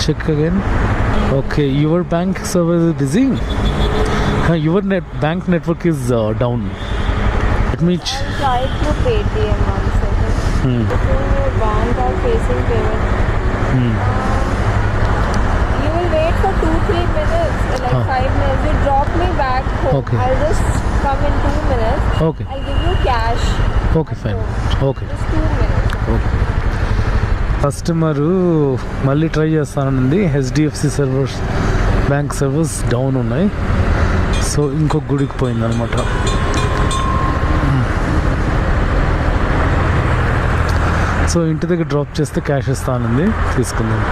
Check again. Okay, your bank server is busy. Your bank network is down. Let me try to Paytm one second. If your bank are facing payment, you will wait for 2-3 minutes, like 5 minutes. You drop me back home. Okay. I'll just come in 2 minutes. Okay. I'll give you cash. Okay, fine. Okay. Just 2 minutes. Okay. Customer మళ్ళీ try చేస్తానండి. HDFC servers bank servers down ఉన్నాయి. So ఇంకొక గుడికి పోయిందనమాట. So ఇంటి దగ్గర drop చేస్తే cash ఇస్తానండి, తీసుకుందాం.